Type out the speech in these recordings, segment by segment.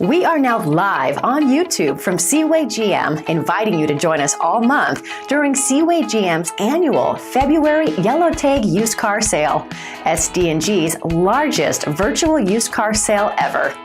We are now live on YouTube from Seaway GM, inviting you to join us all month during Seaway GM's annual February Yellow Tag used car sale, SD&G's largest virtual used car sale ever.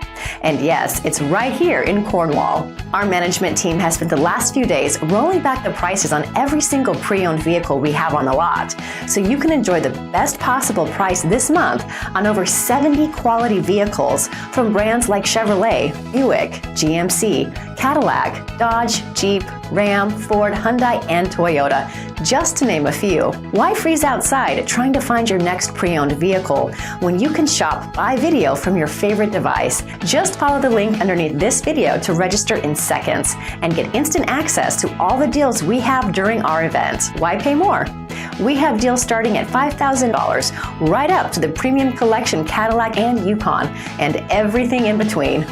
And yes, it's right here in Cornwall. Our management team has spent the last few days rolling back the prices on every single pre-owned vehicle we have on the lot, so you can enjoy the best possible price this month on over 70 quality vehicles from brands like Chevrolet, Buick, GMC, Cadillac, Dodge, Jeep, Ram, Ford, Hyundai, and Toyota, just to name a few. Why freeze outside trying to find your next pre-owned vehicle when you can shop by video from your favorite device? Just follow the link underneath this video to register in seconds and get instant access to all the deals we have during our event. Why pay more? We have deals starting at $5,000 right up to the premium collection Cadillac and Yukon and everything in between.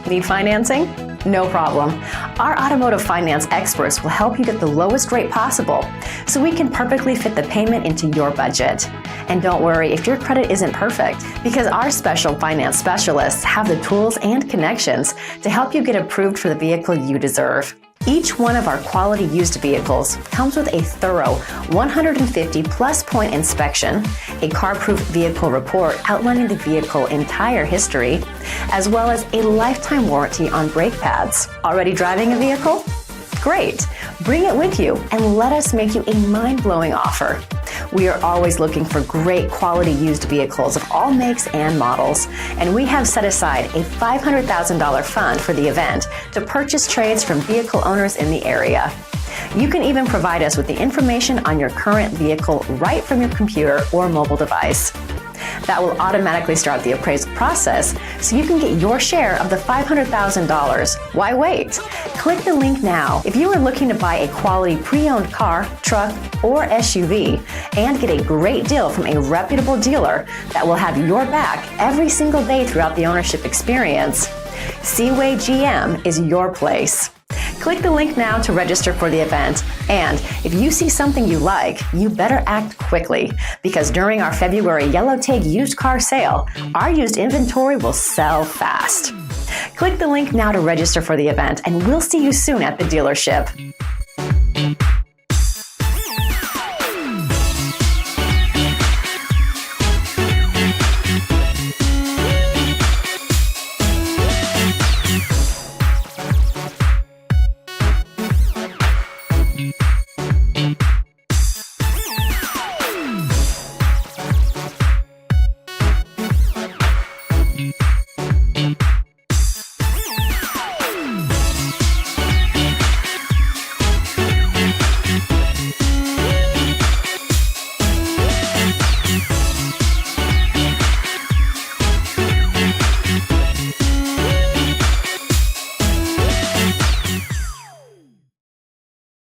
Need financing? No problem. Our automotive finance experts will help you get the lowest rate possible so we can perfectly fit the payment into your budget. And don't worry if your credit isn't perfect, because our special finance specialists have the tools and connections to help you get approved for the vehicle you deserve. Each one of our quality used vehicles comes with a thorough 150-plus point inspection, a CarProof vehicle report outlining the vehicle entire history, as well as a lifetime warranty on brake pads. Already driving a vehicle? Great! Bring it with you and let us make you a mind-blowing offer. We are always looking for great quality used vehicles of all makes and models, and we have set aside a $500,000 fund for the event to purchase trades from vehicle owners in the area. You can even provide us with the information on your current vehicle right from your computer or mobile device. That will automatically start the appraisal process so you can get your share of the $500,000. Why wait? Click the link now if you are looking to buy a quality pre-owned car, truck, or SUV and get a great deal from a reputable dealer that will have your back every single day throughout the ownership experience. Seaway GM is your place. Click the link now to register for the event. And if you see something you like, you better act quickly, because during our February Yellow Tag used car sale, our used inventory will sell fast. Click the link now to register for the event, and we'll see you soon at the dealership.